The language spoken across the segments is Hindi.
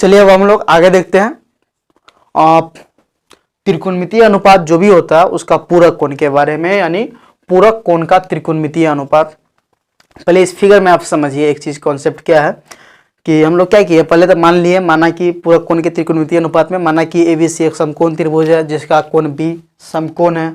चलिए अब हम लोग आगे देखते हैं। त्रिकोणमितीय अनुपात जो भी होता है उसका पूरक कोण के बारे में, यानी पूरक कोण का त्रिकोणमितीय अनुपात। पहले इस फिगर में आप समझिए एक चीज, कॉन्सेप्ट क्या है कि हम लोग क्या किए, पहले तो माना कि पूरक कोण के त्रिकोणमितीय अनुपात में माना कि ABC एक समकोण त्रिभुज है जिसका कोण B समकोण है,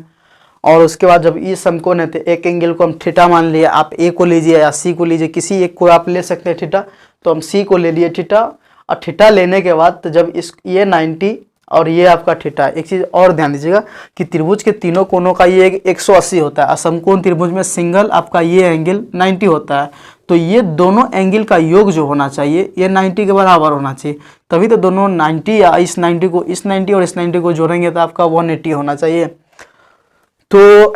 और उसके बाद जब E समकोण है तो एक एंगल को हम थीटा मान लिया। आप A को लीजिए या C को लीजिए, किसी एक को आप ले सकते हैं थीटा, तो हम C को ले लिए थीटा। और थीटा लेने के बाद तो जब ये 90 और ये आपका थीटा। एक चीज और ध्यान दीजिएगा कि त्रिभुज के तीनों कोणों का ये 180 होता है, असमकोण त्रिभुज में सिंगल आपका ये एंगल 90 होता है। तो ये दोनों एंगल का योग जो होना चाहिए ये 90 के बराबर होना चाहिए, तभी तो दोनों 90 या इस 90 को इस 90 और इस 90 को जोड़ेंगे तो आपका 180 होना चाहिए। तो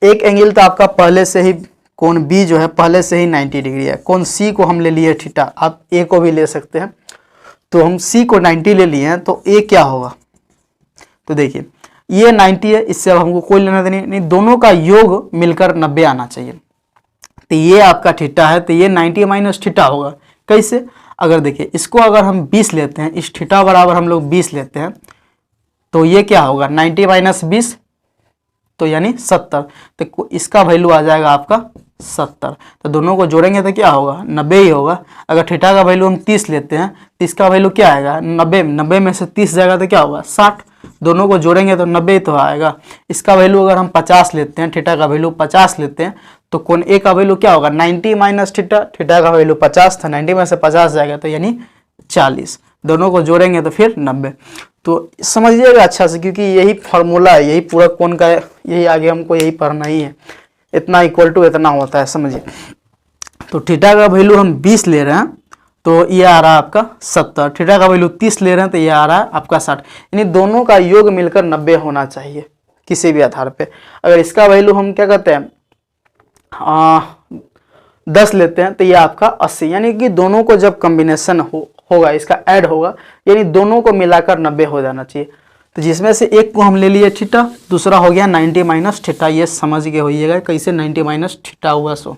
एक एंगल तो आपका पहले से ही कोण B जो है पहले से ही 90 डिग्री है। कोण C को हम ले लिए थीटा, आप A को भी ले सकते हैं। तो हम C को 90 ले लिए हैं, तो A क्या होगा, तो देखिए ये 90 है, इससे अब हमको कोई लेना देना नहीं, दोनों का योग मिलकर 90 आना चाहिए। तो ये आपका थीटा है, तो ये 90 माइनस थीटा होगा। कैसे, अगर देखिए इसको अगर हम 20 लेते हैं, इस थीटा बराबर हम लोग 20 लेते हैं, तो ये क्या होगा 90 माइनस 20 तो यानी 70। तो इसका वैल्यू आ जाएगा आपका 70। तो दोनों को जोड़ेंगे तो क्या होगा 90 ही होगा। अगर थीटा का वैल्यू हम 30 लेते हैं तो इसका वैल्यू क्या आएगा 90 में से 30 जाएगा तो क्या होगा 60। दोनों को जोड़ेंगे तो 90 तो आएगा। इसका वैल्यू अगर हम 50 लेते हैं, थीटा का वैल्यू 50 लेते हैं, तो कोण ए का वैल्यू क्या होगा 90 माइनस थीटा, थीटा का वैल्यू 50 था, 90 में से 50 जाएगा तो यानी 40। दोनों को जोड़ेंगे तो फिर 90। तो समझिएगा अच्छा से, क्योंकि यही फार्मूला है, यही पूरक कोण का है, यही आगे हमको यही पढ़ना ही है। इतना इक्वल टू इतना होता है, समझिए। तो थीटा का वैल्यू हम 20 ले रहे हैं तो ये आ रहा है आपका 70, थीटा का वैल्यू 30 ले रहे हैं तो ये आ रहा है आपका 60। यानी दोनों का योग मिलकर 90 होना चाहिए किसी भी आधार पे। अगर इसका वैल्यू हम क्या कहते हैं 10 लेते हैं तो ये आपका 80, यानी कि दोनों को जब कॉम्बिनेशन होगा, इसका ऐड होगा, यानी दोनों को मिलाकर 90 हो जाना चाहिए। तो जिसमें से एक को हम ले लिए थीटा, दूसरा हो गया 90 माइनस थीटा। ये समझ के होइएगा कैसे 90 माइनस थीटा हुआ, सो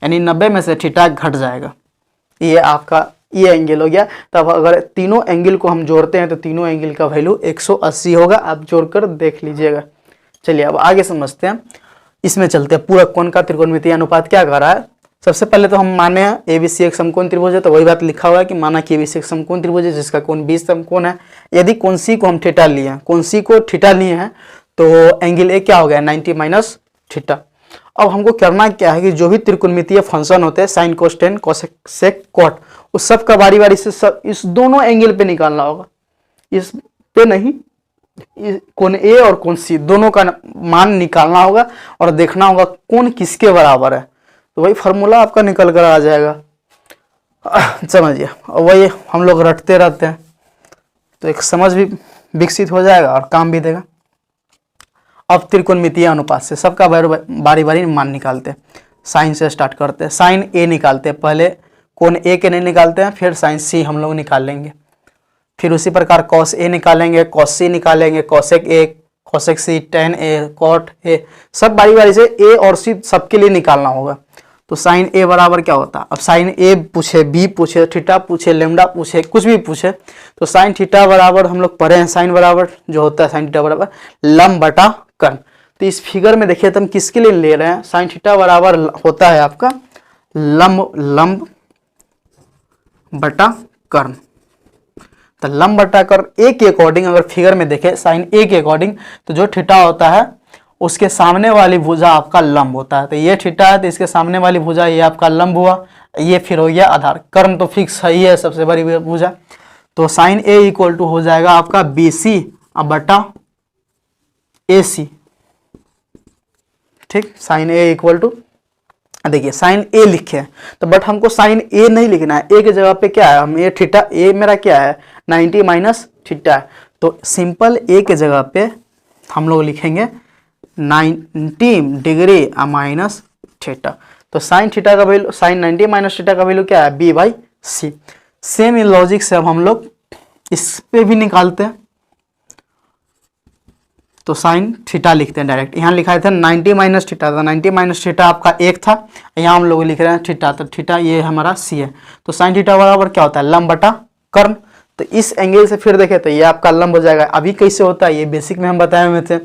यानी 90 में से थीटा घट जाएगा। ये आपका ये एंगल हो गया। तब अगर तीनों एंगल को हम जोड़ते हैं तो तीनों एंगल का वैल्यू 180 होगा। आप जोड़कर देख लीजिएगा। चलिए अब आगे समझते हैं, इसमें चलते हैं। पूरक कोण का त्रिकोणमितीय अनुपात क्या कर रहा है। सबसे पहले तो हम माने हैं ABC एक समकोण त्रिभुज है, तो वही बात लिखा हुआ है कि माना कि ABC एक समकोण त्रिभुज है जिसका कोण B समकोण है। यदि कोण C को हम थीटा लिए हैं, कोण C को थीटा लिए हैं, तो एंगल A क्या हो गया 90 माइनस थीटा। अब हमको करना क्या है कि जो भी त्रिकोणमितीय फंक्शन होते हैं sine cos tan cosec sec cot, उस सब का बारी बारी से सब इस दोनों एंगल पे निकालना होगा, इस पे नहीं। कोण A और कोण C दोनों का मान निकालना होगा और देखना होगा कोण किसके बराबर है, तो वही फार्मूला आपका निकल कर आ जाएगा। समझिए, वही हम लोग रटते रहते हैं तो एक समझ भी विकसित हो जाएगा और काम भी देगा। अब त्रिकोणमितीय अनुपात से सबका बारी बारी मान निकालते हैं। साइन से स्टार्ट करते हैं, साइन A निकालते हैं। पहले कोण A के नहीं निकालते हैं, फिर साइन C हम लोग निकाल लेंगे। फिर उसी प्रकार कॉस A निकालेंगे, कॉस C निकालेंगे, cosec A, cosec C, tan A, cot A, सब बारी बारी से A और C सबके लिए निकालना होगा। तो साइन A बराबर क्या होता है। अब साइन A पूछे, B पूछे, थीटा पूछे, लेमडा पूछे, कुछ भी पूछे, तो साइन थीटा बराबर हम लोग पढ़े हैं, साइन बराबर जो होता है साइन थीटा बराबर लंब बटा कर्ण। तो इस फिगर में देखिए तो हम किसके लिए ले रहे हैं, साइन थीटा बराबर होता है आपका लंब बटा कर्ण। तो लंब बटा कर्ण A के अकॉर्डिंग अगर फिगर में देखें साइन A के अकॉर्डिंग, तो जो थीटा होता है उसके सामने वाली भुजा आपका लंब होता है। तो ये थीटा है तो इसके सामने वाली भुजा ये आपका लंब हुआ, ये फिर हो गया आधार। कर्ण तो फिक्स है ही है, सबसे बड़ी भुजा। तो साइन A इक्वल टू हो जाएगा आपका BC बटा AC। ठीक, साइन A इक्वल टू, देखिए साइन A लिखे हैं तो बट हमको साइन A नहीं लिखना है। A के जगह पे क्या है, हम ये थीटा A मेरा क्या है 90 माइनस थीटा है, तो सिंपल A के जगह पे हम लोग लिखेंगे 90 डिग्री माइनस थीटा। तो साइन थीटा का वैल्यू, साइन 90 माइनस थीटा का वैल्यू क्या है B/C। सेम लॉजिक से अब हम लोग इस पे भी निकालते हैं। तो साइन थीटा लिखते हैं डायरेक्ट, यहाँ लिखा था 90 माइनस थीटा था, 90 माइनस थीटा आपका 1 था, यहाँ हम लोग लिख रहे हैं थीटा, तो थीटा ये हमारा C है। तो साइन थीटा बराबर क्या होता है लंब बटा कर्ण। तो इस एंगल से फिर देखें तो ये आपका लंब हो जाएगा। अभी कैसे होता है ये बेसिक में हम बताए हुए थे,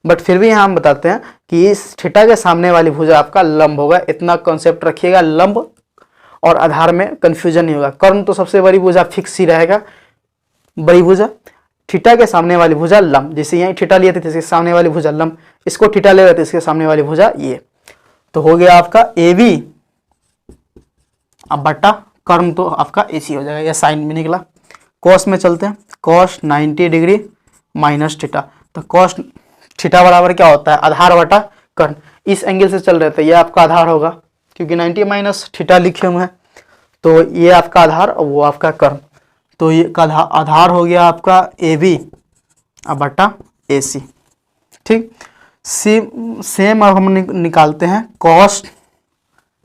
बट फिर भी यहाँ हम बताते हैं कि इस थीटा के सामने वाली भुजा आपका लंब होगा। इतना कॉन्सेप्ट रखिएगा, लंब और आधार में कंफ्यूजन नहीं होगा। कर्ण तो सबसे बड़ी भुजा फिक्स ही रहेगा, बड़ी भुजा। थीटा के सामने वाली भुजा लंब, जैसे यहीं थीटा लिए थे इसके सामने वाली भुजा लंब, इसको थीटा ले रहे थे इसके सामने वाली भुजा ये। तो हो गया आपका ए बी अब बटा कर्ण तो आपका ए सी हो जाएगा, या साइन में निकला। कॉस में चलते हैं, कॉस 90 डिग्री माइनस थीटा। तो कॉस थीटा बराबर क्या होता है, आधार बटा कर्ण। इस एंगल से चल रहे थे, ये आपका आधार होगा क्योंकि 90 माइनस थीटा लिखे हुए हैं। तो ये आपका आधार और वो आपका कर्ण। तो ये का आधार हो गया आपका ए बी बटा ए सी। ठीक, सेम अब हम निकालते हैं कॉस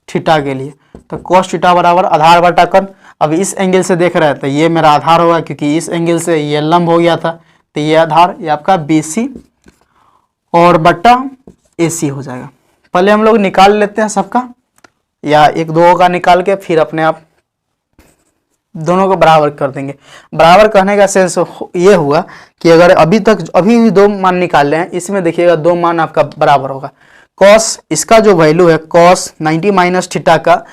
थीटा के लिए। तो कॉस थीटा बराबर आधार बटा कर्ण। अब इस एंगल से देख रहे थे, ये मेरा आधार होगा क्योंकि इस एंगल से ये लंब हो गया था। तो ये आधार ये आपका बी सी और बटा ए सी हो जाएगा। पहले हम लोग निकाल लेते हैं सबका, या एक दो का निकाल के फिर अपने आप दोनों को बराबर कर देंगे। बराबर करने का सेंस ये हुआ कि अगर अभी दो मान निकाल रहे हैं, इसमें देखिएगा दो मान आपका बराबर होगा। कॉस इसका जो वैल्यू है कॉस 90 माइनस थीटा का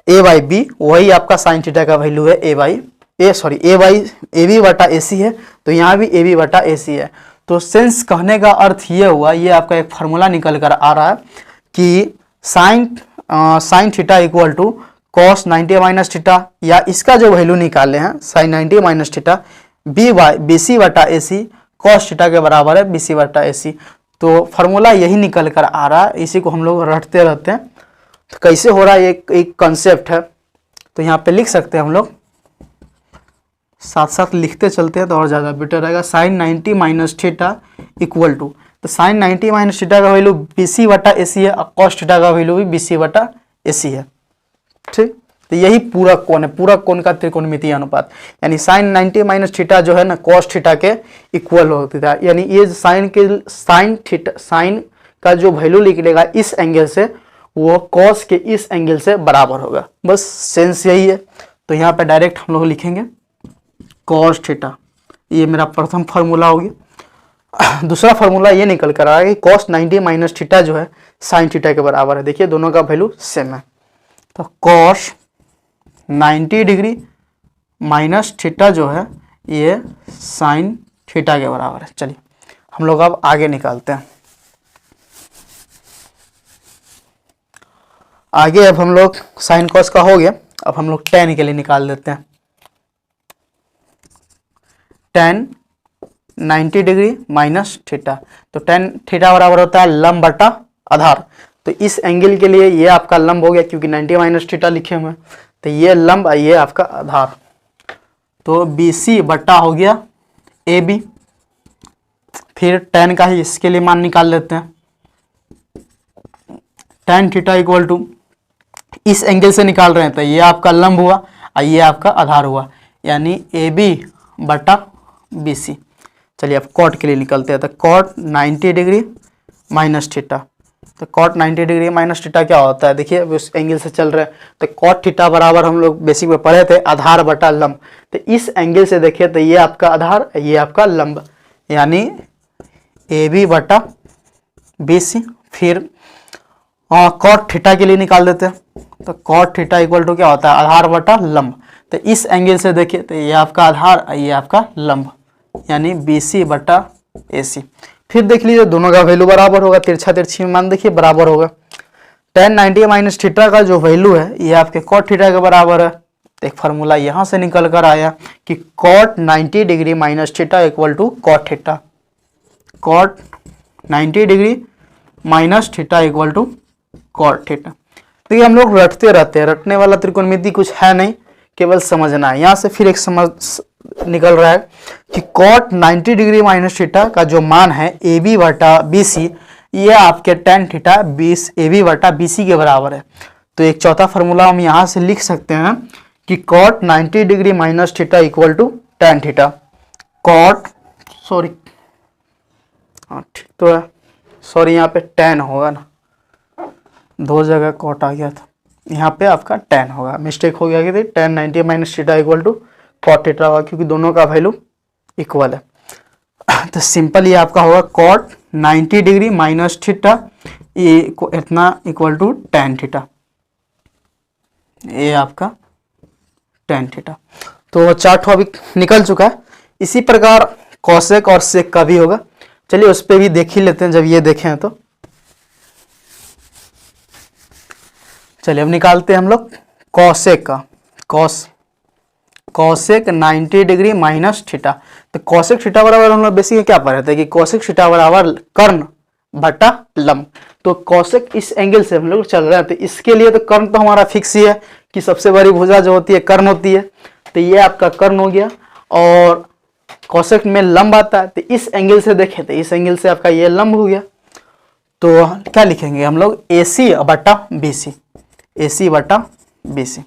ए बाई बी, वही आपका साइन थीटा का वैल्यू है ए बाई ए बी बटा ए सी है। तो यहाँ भी ए बी बटा ए सी है। तो सेंस कहने का अर्थ ये हुआ, ये आपका एक फार्मूला निकल कर आ रहा है कि sine theta equal to cos 90 minus theta, या इसका जो वैल्यू निकाले हैं sine 90 minus theta B C बटा ए सी कॉस थीटा के बराबर है बी सी बटा ए सी। तो फार्मूला यही निकल कर आ रहा है, इसी को हम लोग रटते रहते हैं। तो कैसे हो रहा है ये एक कॉन्सेप्ट है। तो यहाँ पे लिख सकते हैं हम लोग, साथ साथ लिखते चलते हैं तो और ज़्यादा बेटर रहेगा। Sine 90 minus theta equal to, तो साइन 90 माइनस थीटा का वैल्यू बी सी बटा ए सी है और कॉस थीटा का वैल्यू भी बी सी बटा ए सी है। ठीक, तो यही पूरा कोण है, पूरा कोण का त्रिकोणमितीय अनुपात। यानी साइन 90 माइनस थीटा जो है ना कॉस थीटा के इक्वल होता है। यानी ये साइन का जो वैल्यू निकलेगा इस एंगल से, वो कॉस के इस एंगल से बराबर होगा। बस सेंस यही है। तो यहाँ पे डायरेक्ट हम लोग लिखेंगे कॉस थीटा, ये मेरा प्रथम फार्मूला हो गया। दूसरा फार्मूला ये निकल कर आ रहा है कि कॉस 90 माइनस थीटा जो है साइन थीटा के बराबर है। देखिए दोनों का वैल्यू सेम है। तो कॉस 90 डिग्री माइनस थीटा जो है ये साइन थीटा के बराबर है। चलिए हम लोग अब आगे निकालते हैं। आगे अब हम लोग साइन कॉस का हो गया, अब हम लोग टेन के लिए निकाल देते हैं। टेन 90 डिग्री माइनस थीटा, तो टेन थीटा बराबर होता है लंब बटा आधार। तो इस एंगल के लिए ये आपका लंब हो गया क्योंकि 90 माइनस थीटा लिखे हुए हैं। तो ये लंब ये आपका आधार। तो बी सी बटा हो गया ए बी। फिर टेन का ही इसके लिए मान निकाल लेते हैं। टेन थीटा इक्वल टू, इस एंगल से निकाल रहे हैं तो ये आपका लंब हुआ और ये आपका आधार हुआ, यानी ए बी बटा बी सी। चलिए अब कॉट के लिए निकलते हैं। तो कॉट 90 डिग्री माइनस थीटा, तो कॉट 90 डिग्री माइनस थीटा क्या होता है, देखिए उस एंगल से चल रहे हैं। तो कॉट थीटा बराबर हम लोग बेसिक में पढ़े थे आधार बटा लंब। तो इस एंगल से देखिए तो ये आपका आधार ये आपका लंब, यानी ए बी बटा बी सी। फिर कॉट थीटा के लिए निकाल देते हैं। तो कॉट थीटा इक्वल टू क्या होता है आधार बटा लंब। तो इस एंगल से देखिए तो ये आपका आधार ये आपका लंब, यानी बी सी बटा ए सी। फिर देख लीजिए दोनों का वैल्यू बराबर होगा, तिरछा तिरछी मान देखिए बराबर होगा। टेन 90 माइनस थीटा का जो वैल्यू है ये आपके कॉट थीटा के बराबर है। तो एक फार्मूला यहाँ से निकल कर आया कि cot 90 degree minus theta equal to cot theta. Cot 90 degree minus theta equal to cot theta. तो ये हम लोग रटते रहते हैं, रटने वाला त्रिकोणमिति कुछ है नहीं, केवल समझना है। यहाँ से फिर एक समझ निकल रहा है कि कॉट 90 डिग्री माइनस थीटा का जो मान है ए बी बटा बी सी, ये आपके टेन थीटा 20 ए बी बटा बी सी के बराबर है। तो एक चौथा फार्मूला हम यहाँ से लिख सकते हैं कि cot 90 degree minus theta equal to tan theta. Cot sorry हाँ ठीक तो है, सॉरी यहाँ पे टेन होगा ना, दो जगह कॉट आ गया था, यहाँ पे आपका टेन होगा, मिस्टेक हो गया कि tan 90 minus theta equal to cot theta होगा, क्योंकि दोनों का वैल्यू इक्वल है। तो सिंपल ये आपका होगा कॉट 90 डिग्री माइनस थीटा, ये इतना इक्वल टू tan थीटा, ये आपका tan थीटा। तो चार्ट अभी निकल चुका है। इसी प्रकार कॉसेक और सेक का भी होगा, चलिए उस पर भी देख ही लेते हैं जब ये देखे हैं तो। चलिए अब निकालते हैं हम लोग कॉसेक का। Cosec 90 degree minus theta. तो कॉसेक थीटा बराबर हम लोग बेसिक क्या पढ़े थे कि कॉसेक थीटा बराबर कर्ण बटा लंब। तो कॉसेक इस एंगल से हम लोग चल रहे हैं, तो इसके लिए तो कर्ण तो हमारा फिक्स ही है कि सबसे बड़ी भुजा जो होती है कर्ण होती है। तो ये आपका कर्ण हो गया, और कॉसेक में लंब आता है, तो इस एंगल से देखें तो इस एंगल से आपका ये लंब हो गया। तो क्या लिखेंगे हम लोग AC बटा BC, AC बटा BC।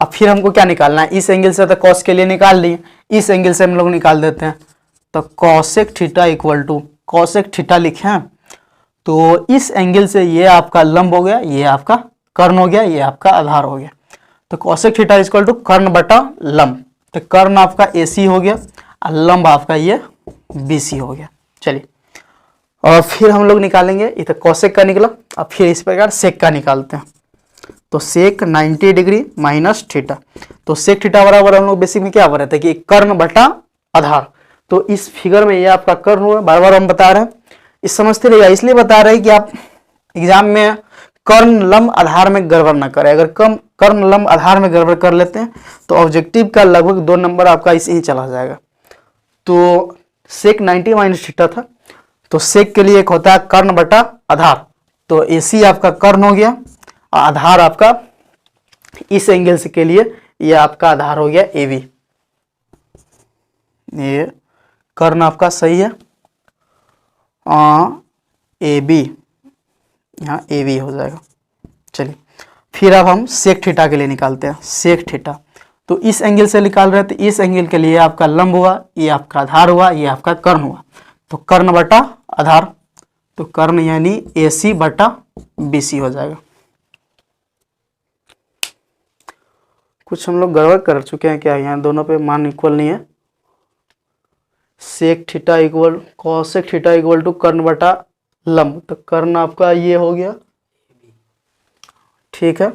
अब फिर हमको क्या निकालना है, इस एंगल से तो कॉस के लिए निकाल लिए, इस एंगल से हम लोग निकाल देते हैं। तो cosec theta equal to cosec theta लिखे हैं, तो इस एंगल से ये आपका लंब हो गया, ये आपका कर्ण हो गया, ये आपका आधार हो गया। तो कॉसेक थीटा इक्वल टू कर्ण बटा लंब। तो कर्ण आपका AC हो गया और लंब आपका ये BC हो गया। चलिए और फिर हम लोग निकालेंगे, ये तो कॉसेक का निकला। अब फिर इस प्रकार सेक का निकालते हैं। तो सेक 90 डिग्री माइनस थीटा। तो सेक थीटा बराबर हम लोग बेसिक में क्या बना था कि कर्ण बटा आधार। तो इस फिगर में ये आपका कर्ण हुआ, बार बार हम बता रहे हैं, इस समझते रहिएगा, इसलिए बता रहे हैं कि आप एग्जाम में कर्ण लंब आधार में गड़बड़ ना करें। अगर कर्ण लंब आधार में गड़बड़ कर लेते हैं तो ऑब्जेक्टिव का लगभग 2 नंबर आपका इसे ही चला जाएगा। तो सेक 90 माइनस थीटा था, तो सेक के लिए एक होता है कर्ण बटा आधार। तो AC आपका कर्ण हो गया, आधार आपका इस एंगल से के लिए ये आपका आधार हो गया AB। ये कर्ण आपका सही है, AB, यहाँ AB हो जाएगा। चलिए फिर अब हम सेक थीटा के लिए निकालते हैं। सेक थीटा तो इस एंगल से निकाल रहे हैं, तो इस एंगल के लिए आपका लंब हुआ, ये आपका आधार हुआ, ये आपका कर्ण हुआ। तो कर्ण बटा आधार, तो कर्ण यानी AC बटा BC हो जाएगा। कुछ हम लोग गड़बड़ कर चुके हैं क्या, यहाँ दोनों पे मान इक्वल नहीं है। Sec theta equal cosec theta equal to कर्ण बटा लंब, तो कर्ण आपका ये हो गया, ठीक है।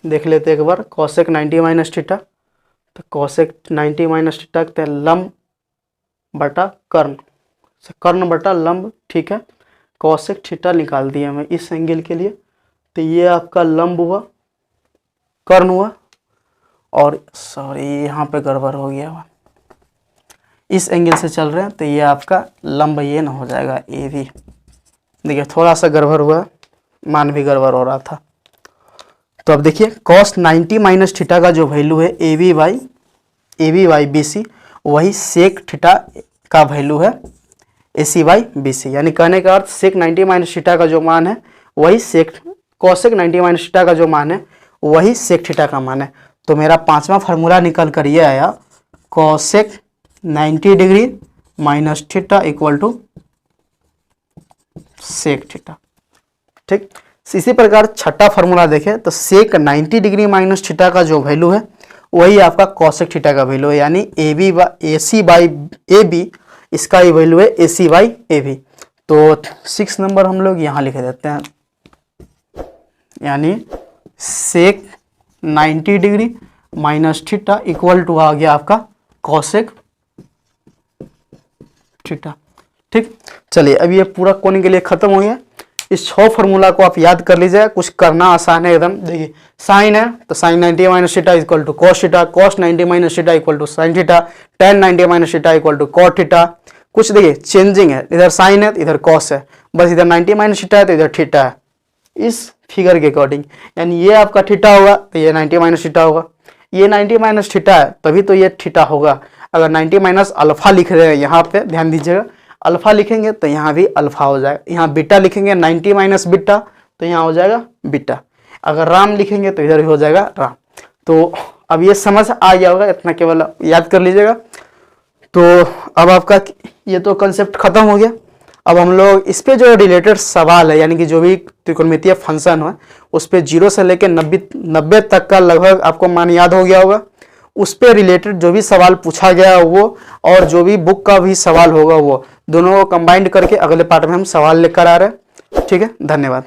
देख लेते एक बार कॉसेक 90 माइनस थीटा। तो कॉसेक 90 माइनस थीटा तो लंब बटा कर्ण, कर्ण बटा लंब, ठीक है। कॉसेक थीटा निकाल दिया हमें इस एंगल के लिए, तो ये आपका लंब हुआ, कर्ण हुआ, और सॉरी यहाँ पे गड़बड़ हो गया हुआ, इस एंगल से चल रहे हैं तो ये आपका लंब ये ना हो जाएगा AB। देखिए थोड़ा सा गड़बड़ हुआ, मान भी गड़बड़ हो रहा था। तो अब देखिए cos 90 माइनस थीटा का जो वैल्यू है AB बाई BC, वही सेक थीटा का वैल्यू है AC बाई BC। यानी कहने का अर्थ सेक 90 माइनस थीटा का जो मान है वही कॉसेक 90 माइनस थीटा का जो मान है वही सेक थीटा का मान है। तो मेरा 5वां फार्मूला निकल कर ये आया, cosec 90 degree minus theta equal to sec theta, ठीक। इसी प्रकार छठा फार्मूला देखें तो सेक 90 डिग्री माइनस थीटा का जो वैल्यू है वही आपका कॉसेक थीटा का वैल्यू है, यानी AC बाई AB, इसका ही वैल्यू है AC बाई AB। तो 6 नंबर हम लोग यहाँ लिख देते हैं, यानी sec 90 degree minus theta equal to आ गया आपका कॉसेक थीटा, ठीक। चलिए अब ये पूरा कोण के लिए खत्म हो गया। इस 6 फार्मूला को आप याद कर लीजिए, कुछ करना आसान है एकदम। देखिए साइन है तो sine 90 minus theta equal to cos theta, cos 90 minus theta equal to sine theta, tan 90 minus theta equal to cot theta. कुछ देखिए चेंजिंग है, इधर साइन है तो इधर कॉस है, बस इधर 90 माइनस थीटा है तो इधर थीटा है, इस फिगर के अकॉर्डिंग। यानी ये आपका थीटा होगा तो ये 90 माइनस थीटा होगा, ये 90 माइनस थीटा है तभी तो ये थीटा होगा। अगर 90 माइनस अल्फा लिख रहे हैं यहाँ पे ध्यान दीजिएगा, अल्फा लिखेंगे तो यहाँ भी अल्फा हो जाएगा, यहाँ बीटा लिखेंगे 90 माइनस बीटा तो यहाँ हो जाएगा बीटा, अगर राम लिखेंगे तो इधर भी हो जाएगा राम। तो अब ये समझ आ गया होगा, इतना केवल याद कर लीजिएगा। तो अब आपका ये तो कंसेप्ट खत्म हो गया। अब हम लोग इस पे जो रिलेटेड सवाल है, यानी कि जो भी त्रिकोणमितीय फंक्शन है उस पे 0 से लेकर 90 तक का लगभग आपको मान याद हो गया होगा। उस पे रिलेटेड जो भी सवाल पूछा गया वो और जो भी बुक का भी सवाल होगा वो दोनों को कंबाइंड करके अगले पार्ट में हम सवाल लेकर आ रहे हैं। ठीक है, धन्यवाद।